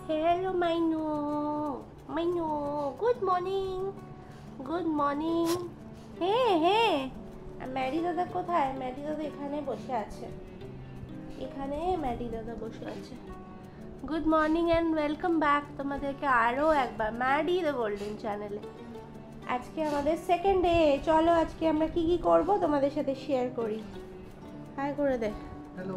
Hello, Mainu. Mainu, good morning. Good morning. হ্যাঁ আর Maddie দাদা কোথায়? ম্যাডি দাদা এখানে বসে আছে। এখানে ম্যাডি দাদা বসে আছে। Good morning and welcome back তোমাদেরকে আরও একবার ম্যাডি দ্য গোল্ডেন চ্যানেলে। আজকে আমাদের সেকেন্ড ডে। চলো আজকে আমরা কি কি করব তোমাদের সাথে শেয়ার করি। হাই করে দে। হ্যালো।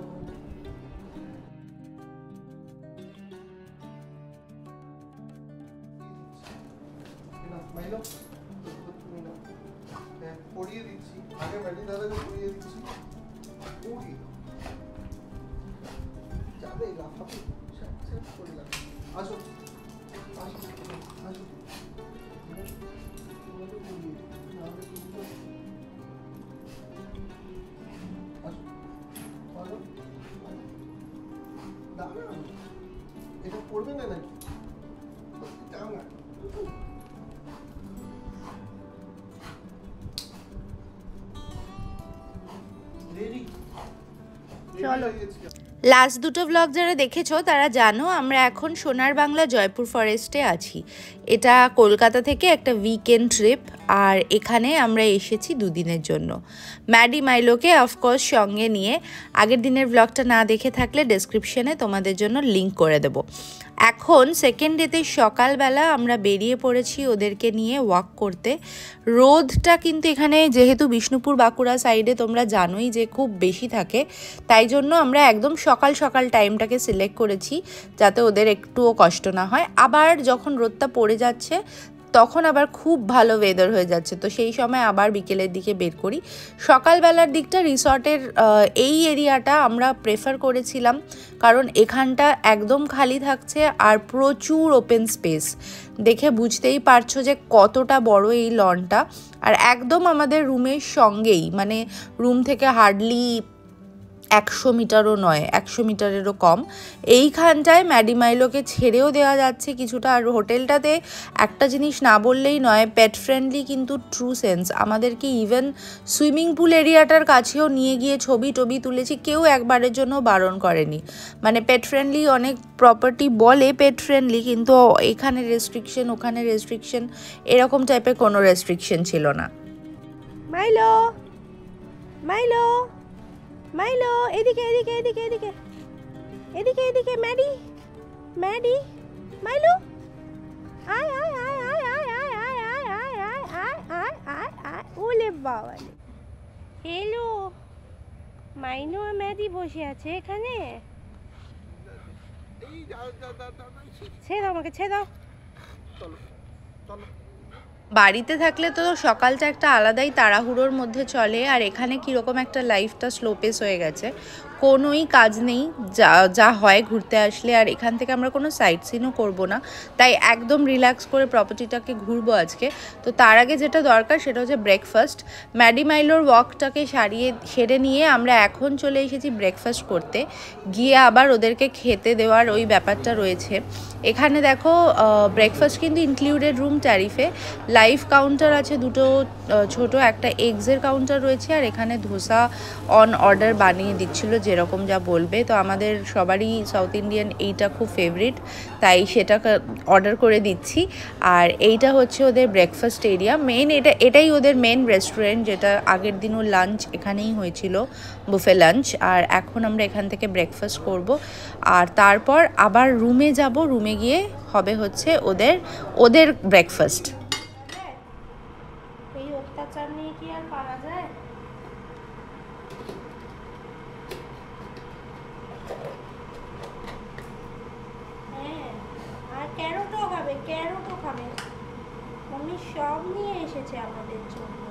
পড়িয়ে দিচ্ছি আগে ম্যাডি দাদাকে পড়িয়ে দিচ্ছি। ওকে যাবে লাফাতে সেট করে লাগবে। আসো আসো আসো তোমাকে পড়িয়ে নাহলে তুমি আসো বলো দাঁড়াও এটা পড়বে না নাকি যাও না। চলো লাস্ট দুটো ব্লগ যারা দেখেছো তারা জানো আমরা এখন সোনার বাংলা জয়পুর ফরেস্টে আছি। এটা কলকাতা থেকে একটা উইকেন্ড ট্রিপ, আর এখানে আমরা এসেছি দুদিনের জন্য। ম্যাডি মাইলোকে অফকোর্স সঙ্গে নিয়ে। আগের দিনের ব্লগটা না দেখে থাকলে ডেসক্রিপশনে তোমাদের জন্য লিঙ্ক করে দেবো। এখন সেকেন্ড ডেতে সকালবেলা আমরা বেরিয়ে পড়েছি ওদেরকে নিয়ে ওয়াক করতে। রোদটা কিন্তু এখানে যেহেতু বিষ্ণুপুর বাঁকুড়া সাইডে তোমরা জানোই যে খুব বেশি থাকে, তাই জন্য আমরা একদম সকাল সকাল টাইমটাকে সিলেক্ট করেছি যাতে ওদের একটুও কষ্ট না হয়। আবার যখন রোদটা পড়ে যাচ্ছে তখন আবার খুব ভালো ওয়েদার হয়ে যাচ্ছে, তো সেই সময় আবার বিকেলের দিকে বের করি। সকালবেলার দিকটা রিসর্টের এই এরিয়াটা আমরা প্রেফার করেছিলাম, কারণ এখানটা একদম খালি থাকছে আর প্রচুর ওপেন স্পেস। দেখে বুঝতেই পারছো যে কতটা বড় এই লনটা, আর একদম আমাদের রুমের সঙ্গেই, মানে রুম থেকে হার্ডলি 100 মিটারও নয়, 100 মিটারেরও কম। এইখানটায় ম্যাডি মাইলোকে ছেড়েও দেওয়া যাচ্ছে কিছুটা। আর হোটেলটাতে একটা জিনিস না বললেই নয়, পেট ফ্রেন্ডলি কিন্তু ট্রু সেন্স। আমাদেরকে ইভেন সুইমিং পুল এরিয়াটার কাছেও নিয়ে গিয়ে ছবি টবি তুলেছি, কেউ একবারের জন্য বারণ করেনি। মানে পেট ফ্রেন্ডলি অনেক প্রপার্টি বলে পেট ফ্রেন্ডলি, কিন্তু এখানে রেস্ট্রিকশন ওখানে রেস্ট্রিকশন এরকম টাইপের কোনো রেস্ট্রিকশন ছিল না। মাইলো মাইলো মাইলো এদিকে এদিকে এদিকে এদিকে এদিকে এদিকে ম্যাডি ম্যাডি মাইলো আয় আয় আয় আয় আয় আয় আয় আয় আয় আয় আয় আয় আয় আয় ওলে বাবা। হ্যালো, মাইনো আর ম্যাডি বসে আছে এখানে। ছেড়ে দাও আমাকে, ছেড়ে দাও। চলো চলো। বাড়িতে থাকলে তো সকালটা একটা আলাদাই তাড়াহুড়োর মধ্যে চলে, আর এখানে কীরকম একটা লাইফটা স্লো পেস হয়ে গেছে, কোনোই কাজ নেই যা হয় ঘুরতে আসলে। আর এখান থেকে আমরা কোনো সাইট সিনও করবো না, তাই একদম রিল্যাক্স করে প্রপার্টিটাকে ঘুরবো আজকে। তো তার আগে যেটা দরকার সেটা হচ্ছে ব্রেকফাস্ট। ম্যাডি মাইলোর ওয়াকটাকে সেরে নিয়ে আমরা এখন চলে এসেছি ব্রেকফাস্ট করতে, গিয়ে আবার ওদেরকে খেতে দেওয়ার ওই ব্যাপারটা রয়েছে। এখানে দেখো ব্রেকফাস্ট কিন্তু ইনক্লুডেড রুম ট্যারিফে। লাইভ কাউন্টার আছে দুটো, ছোট একটা এগসের কাউন্টার রয়েছে, আর এখানে ধোসা অন অর্ডার বানিয়ে দিচ্ছিল যেরকম যা বলবে। তো আমাদের সবারই সাউথ ইন্ডিয়ান এইটা খুব ফেভারিট, তাই সেটা অর্ডার করে দিচ্ছি। আর এইটা হচ্ছে ওদের ব্রেকফাস্ট এরিয়া, এটাই ওদের মেন রেস্টুরেন্ট, যেটা আগের দিনও লাঞ্চ এখানেই হয়েছিল, বুফে লাঞ্চ। আর এখন আমরা এখান থেকে ব্রেকফাস্ট করব, আর তারপর আবার রুমে যাব। রুমে গিয়ে হবে হচ্ছে ওদের ব্রেকফাস্ট। এই অত্যাচার নিয়ে কি আর পারা যায়? হ্যাঁ, আর ক্যারোটও খাবে। মম্মি সব নিয়ে এসেছে আমাদের জন্য।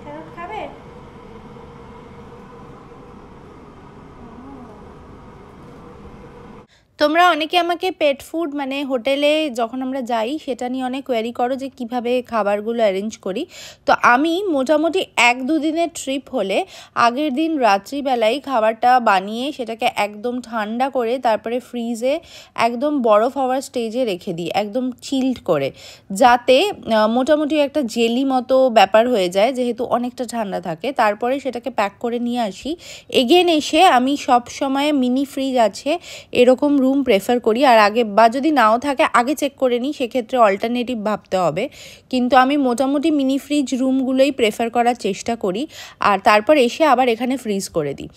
ক্যারোট খাবে? তোমরা অনেকে আমাকে পেট ফুড মানে হোটেলে যখন আমরা যাই সেটা নিয়ে অনেক কোয়েরি করো যে কিভাবে খাবারগুলো অ্যারেঞ্জ করি। তো আমি মোটামুটি 1-2 দিনের ট্রিপ হলে আগের দিন রাত্রিবেলায় খাবারটা বানিয়ে সেটাকে একদম ঠান্ডা করে তারপরে ফ্রিজে একদম বরফ হওয়ার স্টেজে রেখে দিই, একদম চিল্ড করে, যাতে মোটামুটি একটা জেলি মতো ব্যাপার হয়ে যায়, যেহেতু অনেকটা ঠান্ডা থাকে। তারপরে সেটাকে প্যাক করে নিয়ে আসি। এগেন এসে আমি সব সময় মিনি ফ্রিজ আছে এরকম রুম প্রেফার করি। আর আগে বা যদি নাও থাকে আগে চেক করে নিই, সেক্ষেত্রে অল্টারনেটিভ ভাবতে হবে। কিন্তু আমি মোটামুটি মিনি ফ্রিজ রুমগুলোই প্রেফার করার চেষ্টা করি, আর তারপর এসে আবার এখানে ফ্রিজ করে দিই।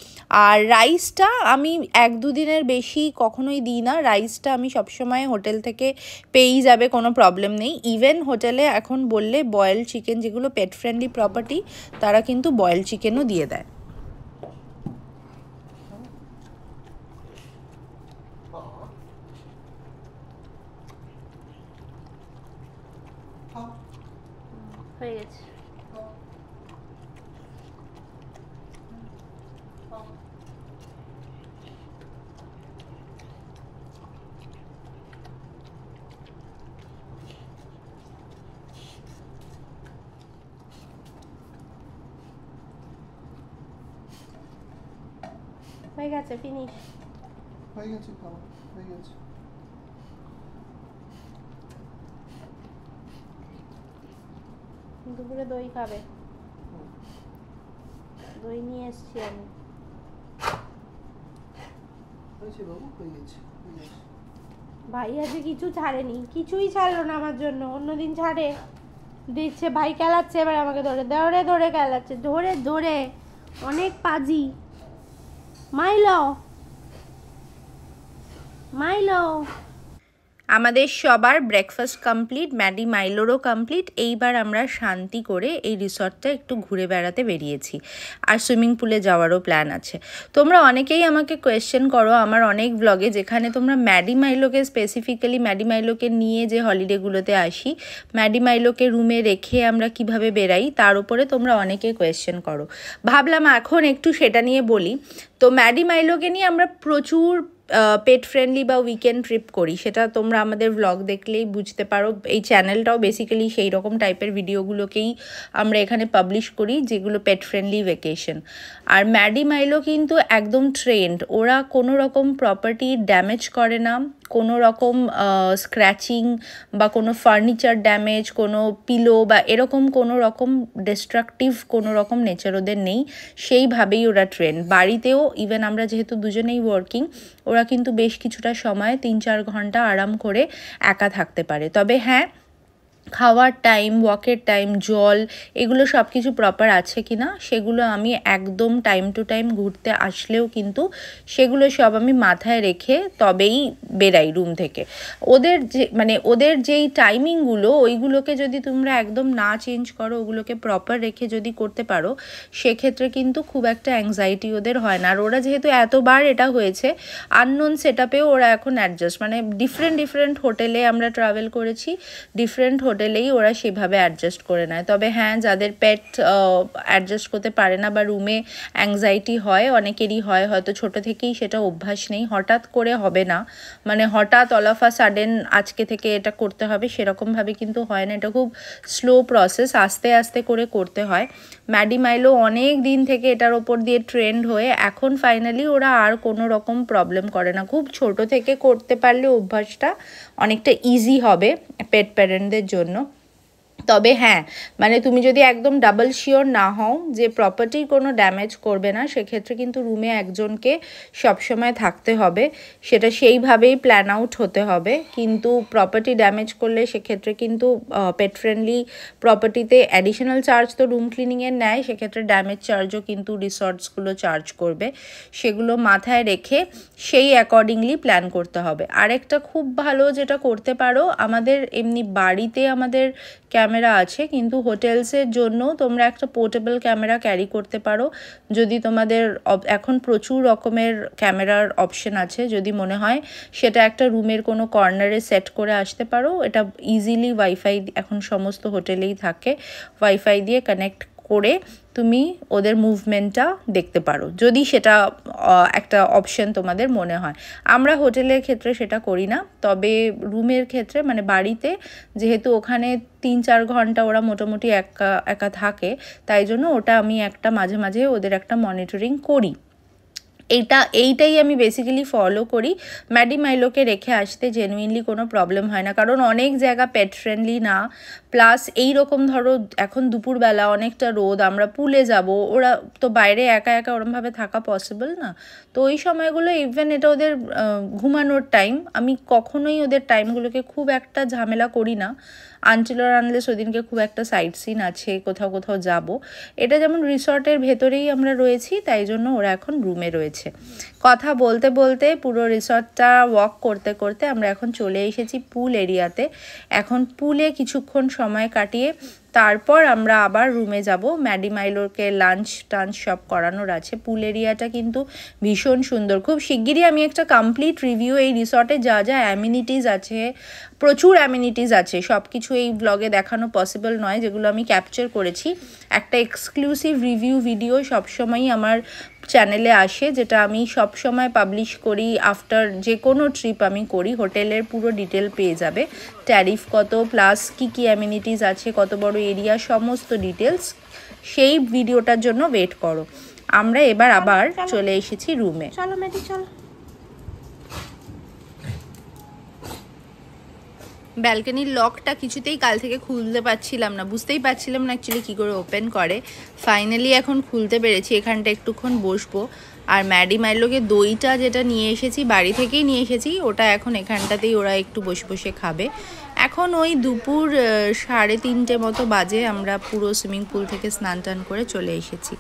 আর রাইসটা আমি 1-2 দিনের বেশি কখনোই দিই না। রাইসটা আমি সবসময় হোটেল থেকে পেয়েই যাবে, কোনো প্রবলেম নেই। ইভেন হোটেলে এখন বললে বয়েলড চিকেন, যেগুলো পেট ফ্রেন্ডলি প্রপার্টি, তারা কিন্তু বয়েলড চিকেনও দিয়ে দেয়। হয়ে গেছে। হয়ে গেছে, ফিনিশ। হয়ে গেছে খাওয়া, হয়ে গেছে। দুপুরে দই খাবে? দই নিয়ে এসছি আমি। হয়েছে বাবু, হয়ে গেছে, হয়ে গেছে। ভাই আজকে কিছু ছাড়েনি, কিছুই ছাড়লো না আমার জন্য। অন্যদিন ছাড়ে, দিচ্ছে। ভাই খেলাচ্ছে এবার আমাকে ধরে ধরে ধরে খেলাচ্ছে, ধরে ধরে। অনেক পাজি। মাইলো মাইলো। আমাদের সবার ব্রেকফাস্ট কমপ্লিট, ম্যাডি মাইলোরও কমপ্লিট। এইবার আমরা শান্তি করে এই রিসর্টটা একটু ঘুরে বেড়াতে বেরিয়েছি, আর সুইমিং পুলে যাওয়ারও প্ল্যান আছে। তোমরা অনেকেই আমাকে কোয়েশ্চেন করো আমার অনেক ব্লগে, যেখানে তোমরা ম্যাডি মাইলোকে স্পেসিফিক্যালি ম্যাডি মাইলোকে নিয়ে যে হলিডেগুলোতে আসি, ম্যাডি মাইলোকে রুমে রেখে আমরা কিভাবে বেরাই, তার উপরে তোমরা অনেকে কোয়েশ্চেন করো। ভাবলাম এখন একটু সেটা নিয়ে বলি। তো ম্যাডি মাইলোকে নিয়ে আমরা প্রচুর পেট ফ্রেন্ডলি বা উইকেন্ড ট্রিপ করি, সেটা তোমরা আমাদের ভ্লগ দেখলেই বুঝতে পারো। এই চ্যানেলটাও বেসিক্যালি সেই রকম টাইপের ভিডিওগুলোকেই আমরা এখানে পাবলিশ করি, যেগুলো পেট ফ্রেন্ডলি ভ্যাকেশন। আর ম্যাডি মাইলো কিন্তু একদম ট্রেন্ড, ওরা কোনো রকম প্রপার্টি ড্যামেজ করে না, কোনো রকম স্ক্র্যাচিং বা কোনো ফার্নিচার ড্যামেজ, কোনো পিলো বা এরকম কোনো রকম ডিস্ট্রাকটিভ কোনো রকম নেচার ওদের নেই। সেইভাবেই ওরা ট্রেন্ড। বাড়িতেও ইভেন আমরা যেহেতু দুজনেই ওয়ার্কিং, ওরা কিন্তু বেশ কিছুটা সময় 3-4 ঘন্টা আরাম করে একা থাকতে পারে। তবে হ্যাঁ, খাওয়ার টাইম, ওয়াকের টাইম, জল, এগুলো সব কিছু প্রপার আছে কি না সেগুলো আমি একদম টাইম টু টাইম ঘুরতে আসলেও কিন্তু সেগুলো সব আমি মাথায় রেখে তবেই বেরাই রুম থেকে। ওদের যে মানে ওদের যেই টাইমিংগুলো, ওইগুলোকে যদি তোমরা একদম না চেঞ্জ করো, ওগুলোকে প্রপার রেখে যদি করতে পারো, সেক্ষেত্রে কিন্তু খুব একটা অ্যাংজাইটি ওদের হয় না। আর ওরা যেহেতু এতবার এটা হয়েছে, আননোন সেট আপেও ওরা এখন অ্যাডজাস্ট, মানে ডিফারেন্ট হোটেলে আমরা ট্রাভেল করেছি, ডিফারেন্ট হোটেলেই ওরা সেভাবে অ্যাডজাস্ট করে নেয়। তবে হ্যাঁ, যাদের পেট অ্যাডজাস্ট করতে পারে না বা রুমে অ্যাংজাইটি হয়, অনেকেরই হয়, হয়তো ছোটো থেকেই সেটা অভ্যাস নেই, হঠাৎ করে হবে না, মানে হঠাৎ অল অফ আ সাডেন আজকে থেকে এটা করতে হবে সেরকমভাবে কিন্তু হয় না। এটা খুব স্লো প্রসেস, আস্তে আস্তে করে করতে হয়। ম্যাডি মাইলো অনেক দিন থেকে এটার ওপর দিয়ে ট্রেন্ড হয়ে এখন ফাইনালি ওরা আর কোনো রকম প্রবলেম করে না। খুব ছোট থেকে করতে পারলে অভ্যাসটা অনেকটা ইজি হবে পেট প্যারেন্টদের জন্য। তবে হ্যাঁ, মানে তুমি যদি একদম ডাবল শিওর না হও যে প্রপার্টির কোনো ড্যামেজ করবে না, সেক্ষেত্রে কিন্তু রুমে একজনকে সবসময় থাকতে হবে, সেটা সেইভাবেই প্ল্যান আউট হতে হবে। কিন্তু প্রপার্টি ড্যামেজ করলে সেক্ষেত্রে কিন্তু পেট ফ্রেন্ডলি প্রপার্টিতে অ্যাডিশনাল চার্জ তো রুম ক্লিনিংয়ের নেয়, সেক্ষেত্রে ড্যামেজ চার্জও কিন্তু রিসর্টসগুলো চার্জ করবে। সেগুলো মাথায় রেখে সেই অ্যাকর্ডিংলি প্ল্যান করতে হবে। আরেকটা খুব ভালো যেটা করতে পারো, আমাদের এমনি বাড়িতে আমাদের ক্যামেরা আছে, কিন্তু হোটেলসের জন্য তোমরা একটা পোর্টেবল ক্যামেরা ক্যারি করতে পারো। যদি তোমাদের এখন প্রচুর রকমের ক্যামেরার অপশন আছে, যদি মনে হয় সেটা একটা রুমের কোনো কর্নারে সেট করে আসতে পারো। এটা ইজিলি ওয়াইফাই এখন সমস্ত হোটেলেই থাকে, ওয়াইফাই দিয়ে কানেক্ট করে তুমি ওদের মুভমেন্টটা দেখতে পারো, যদি সেটা একটা অপশন তোমাদের মনে হয়। আমরা হোটেলের ক্ষেত্রে সেটা করি না, তবে রুমের ক্ষেত্রে মানে বাড়িতে যেহেতু ওখানে 3-4 ঘন্টা ওরা মোটামুটি একা একা থাকে, তাই জন্য ওটা আমি একটা মাঝে মাঝে ওদের একটা মনিটরিং করি। এইটাই আমি বেসিক্যালি ফলো করি। ম্যাডি মাইলোকে রেখে আসতে জেনুইনলি কোনো প্রবলেম হয় না, কারণ অনেক জায়গা পেট ফ্রেন্ডলি না। প্লাস এইরকম ধরো এখন দুপুরবেলা অনেকটা রোদ, আমরা পুলে যাব, ওরা তো বাইরে একা একা ওরমভাবে থাকা পসিবল না। তো ওই সময়গুলো ইভেন এটা ওদের ঘুমানোর টাইম, আমি কখনোই ওদের টাইমগুলোকে খুব একটা ঝামেলা করি না, আনটিল আর আনলেস ওদিনকে খুব একটা সাইট সিন আছে, কোথাও কোথাও যাব। এটা যেমন রিসর্টের ভেতরেই আমরা রয়েছি, তাই জন্য ওরা এখন রুমে রয়েছে। কথা বলতে বলতে পুরো রিসর্টটা ওয়াক করতে করতে আমরা এখন চলে এসেছি পুল এরিয়াতে। এখন পুলে কিছুক্ষণ সময় কাটিয়ে তারপর আমরা আবার রুমে যাব। ম্যাডি মাইলোকে লাঞ্চ টাঞ্চ সব করানোর আছে। পুল এরিয়াটা কিন্তু ভীষণ সুন্দর। খুব শিগগিরই আমি একটা কমপ্লিট রিভিউ এই রিসর্টে যা যা অ্যামিনিটিস আছে, প্রচুর অ্যামিনিটিস আছে, সব কিছু এই ব্লগে দেখানো পসিবল নয়, যেগুলো আমি ক্যাপচার করেছি। একটা এক্সক্লুসিভ রিভিউ ভিডিও সবসময়ই আমার চ্যানেলে আসে, যেটা আমি সবসময় পাবলিশ করি আফটার যে কোনো ট্রিপ আমি করি। হোটেলের পুরো ডিটেল পেয়ে যাবে, ট্যারিফ কত, প্লাস কী অ্যামিনিটিস আছে, কত বড় এরিয়া, সমস্ত ডিটেলস। সেই ভিডিওটার জন্য ওয়েট করো। আমরা এবার আবার চলে এসেছি রুমে। চলো মেডি চলো। ব্যালকনির লকটা কিছুতেই কাল থেকে খুলতে পারছিলাম না, বুঝতেই পারছিলাম না অ্যাকচুয়ালি কী করে ওপেন করে। ফাইনালি এখন খুলতে পেরেছি। এখানটা একটুক্ষণ বসবো। আর ম্যাডি মাইলোকে দইটা যেটা নিয়ে এসেছি, বাড়ি থেকেই নিয়ে এসেছি, ওটা এখন এখানটাতেই ওরা একটু বসে বসে খাবে। এখন ওই দুপুর 3:30 মতো বাজে। আমরা পুরো সুইমিং পুল থেকে স্নান টান করে চলে এসেছি।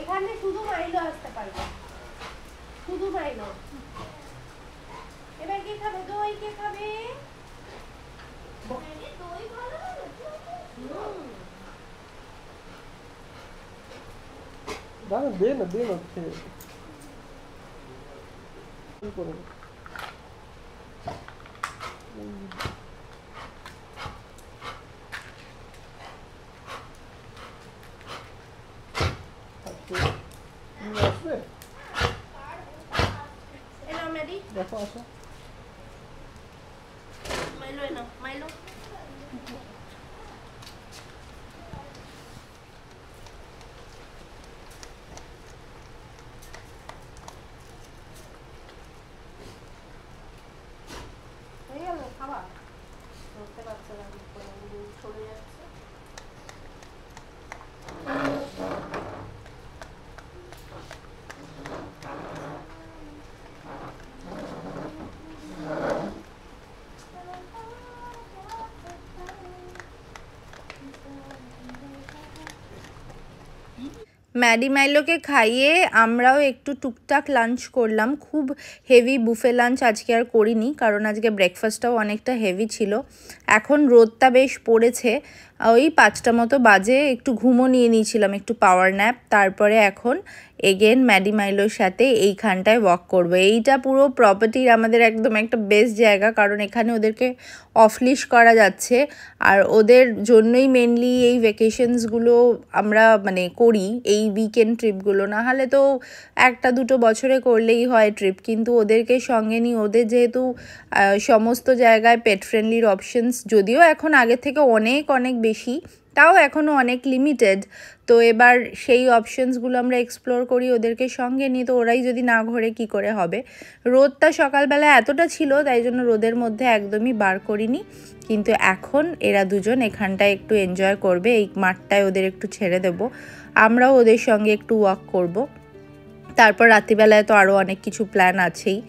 এখানে শুধু মাইলো আসতে পারবে, শুধু মাইলো। এবার কে খাবে দই? কে খাবে দই? ভালো দে না খেয়ে করে আসবে। দেখো আসো মাইলো এনো, মাইলো। খাবার ধরতে পারছে না, সরে যাচ্ছে। ম্যাডি মাইলোকে খাইয়ে আমরাও একটু টুকটাক লাঞ্চ করলাম। খুব হেভি বুফে লাঞ্চ আজকে আর করিনি, কারণ আজকে ব্রেকফাস্টটাও অনেকটা হেভি ছিল। এখন রোদটা বেশ পড়েছে, ওই 5টা মতো বাজে। একটু ঘুমও নিয়ে নিয়েছিলাম, একটু পাওয়ার ন্যাপ। তারপরে এখন এগেন ম্যাডি মাইলোর সাথে এইখানটায় ওয়াক করবো। এইটা পুরো প্রপার্টির আমাদের একদম একটা বেস্ট জায়গা, কারণ এখানে ওদেরকে অফলিশ করা যাচ্ছে। আর ওদের জন্যই মেনলি এই ভ্যাকেশনসগুলো আমরা মানে করি, এই উইকেন্ড ট্রিপগুলো। না হলে তো 1-2 বছরে করলেই হয় ট্রিপ, কিন্তু ওদেরকে সঙ্গে নিই। ওদের যেহেতু সমস্ত জায়গায় পেট ফ্রেন্ডলির অপশনস যদিও এখন আগের থেকে অনেক অনেক বেশি, তাও এখনও অনেক লিমিটেড। তো এবার সেই অপশনসগুলো আমরা এক্সপ্লোর করি ওদেরকে সঙ্গে নিয়ে। তো ওরাই যদি না ঘোরে কী করে হবে। রোদটা সকালবেলা এতটা ছিল, তাই জন্য রোদের মধ্যে একদমই বার করিনি। কিন্তু এখন এরা দুজন এখানটায় একটু এনজয় করবে, এই মাঠটায় ওদের একটু ছেড়ে দেব, আমরাও ওদের সঙ্গে একটু ওয়াক করব। তারপর রাত্রিবেলায় তো আরও অনেক কিছু প্ল্যান আছেই।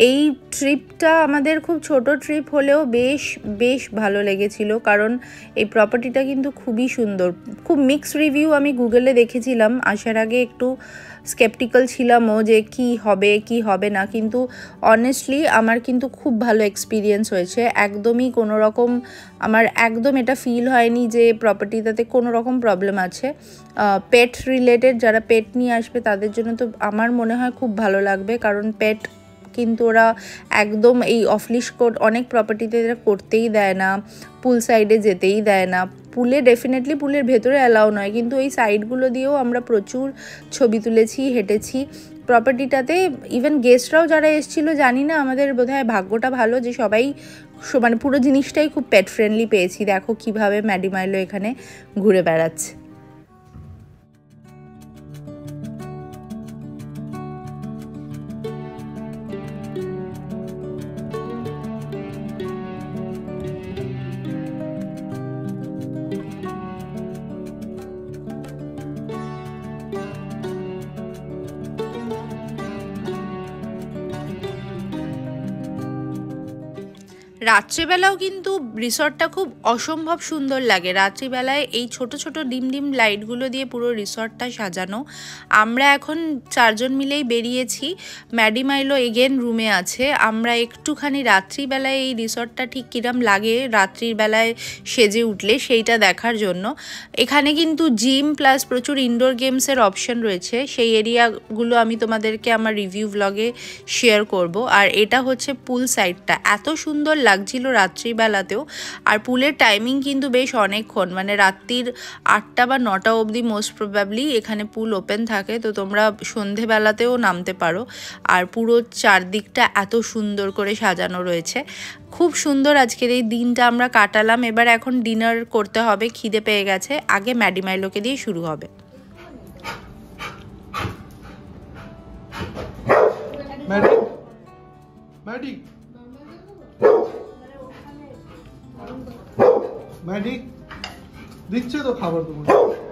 এই ট্রিপটা আমাদের খুব ছোট ট্রিপ হলেও বেশ বেশ ভালো লেগেছিল, কারণ এই প্রপার্টিটা কিন্তু খুবই সুন্দর। খুব মিক্স রিভিউ আমি গুগলে দেখেছিলাম, আসার আগে একটু স্কেপটিক্যাল ছিলামও যে কি হবে কি হবে না, কিন্তু অনেস্টলি আমার কিন্তু খুব ভালো এক্সপিরিয়েন্স হয়েছে। একদমই কোনো রকম আমার একদম এটা ফিল হয়নি যে প্রপার্টিটাতে কোনো রকম প্রবলেম আছে। পেট রিলেটেড যারা পেট নিয়ে আসবে তাদের জন্য তো আমার মনে হয় খুব ভালো লাগবে, কারণ পেট কিন্তু ওরা একদম এই অফলিশ কোড অনেক প্রপার্টিতে এরা করতেই দেয় না, পুল সাইডে যেতেই দেয় না। পুলে ডেফিনেটলি পুলের ভেতরে অ্যালাউ নয়, কিন্তু ওই সাইডগুলো দিয়েও আমরা প্রচুর ছবি তুলেছি, হেঁটেছি প্রপার্টিটাতে। ইভেন গেস্টরাও যারা এসেছিলো, জানি না আমাদের বোধহয় ভাগ্যটা ভালো যে সবাই মানে পুরো জিনিসটাই খুব পেট ফ্রেন্ডলি পেয়েছি। দেখো কিভাবে ম্যাডি মাইলো এখানে ঘুরে বেড়াচ্ছে। রাত্রিবেলাও কিন্তু রিসর্টটা খুব অসম্ভব সুন্দর লাগে। রাত্রিবেলায় এই ছোট ছোট ডিম ডিম লাইটগুলো দিয়ে পুরো রিসর্টটা সাজানো। আমরা এখন 4 জন মিলেই বেরিয়েছি। ম্যাডি মাইলো এগেন রুমে আছে। আমরা একটুখানি রাত্রিবেলায় এই রিসর্টটা ঠিক কিরম লাগে রাত্রির বেলায় সেজে উঠলে সেইটা দেখার জন্য। এখানে কিন্তু জিম প্লাস প্রচুর ইনডোর গেমসের অপশন রয়েছে। সেই এরিয়াগুলো আমি তোমাদেরকে আমার রিভিউ ব্লগে শেয়ার করব। আর এটা হচ্ছে পুল সাইডটা, এত সুন্দর লাগছিল রাত্রিবেলাতেও। আর পুলের টাইমিং কিন্তু বেশ অনেকক্ষণ, মানে রাত্রির 8টা বা 9টা অবধি মোস্ট প্রবাবলি এখানে পুল ওপেন থাকে। তো তোমরা সন্ধেবেলাতেও নামতে পারো। আর পুরো চারদিকটা এত সুন্দর করে সাজানো রয়েছে, খুব সুন্দর। আজকের এই দিনটা আমরা কাটালাম। এবার এখন ডিনার করতে হবে, খিদে পেয়ে গেছে। আগে ম্যাডি মাইলোকে দিয়ে শুরু হবে। ম্যাডি দিচ্ছে তো খাবার তোমার,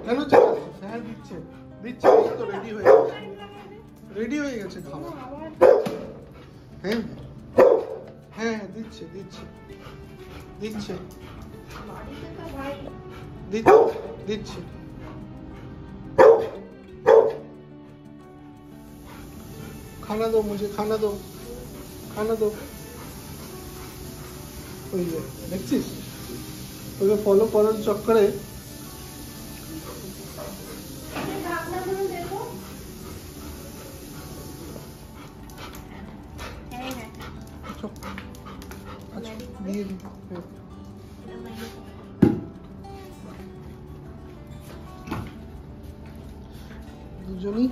কেন চালাচ্ছিস? হ্যাঁ দিচ্ছে দিচ্ছে, তো রেডি হয়ে গেছে খাবার। হ্যাঁ হ্যাঁ দিচ্ছে দিচ্ছে দিচ্ছে দিচ্ছে। खाना दो मुझे, खाना दो, खाना दो। ওই যে দেখছিস, ওকে ফলো করার চক্করে দিয়ে দিই। দুজনই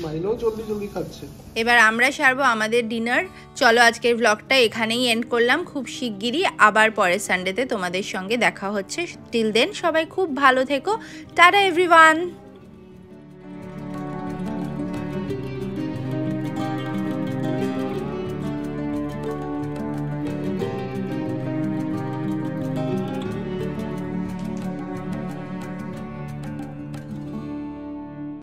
মাইলো জলদি জলদি খাচ্ছে। এবার আমরা সারবো আমাদের ডিনার। চলো আজকের ব্লগটা এখানেই এন্ড করলাম। খুব শিগগিরই আবার পরের সানডেতে তোমাদের সঙ্গে দেখা হচ্ছে। টিল দেন সবাই খুব ভালো থেকো। Tata everyone.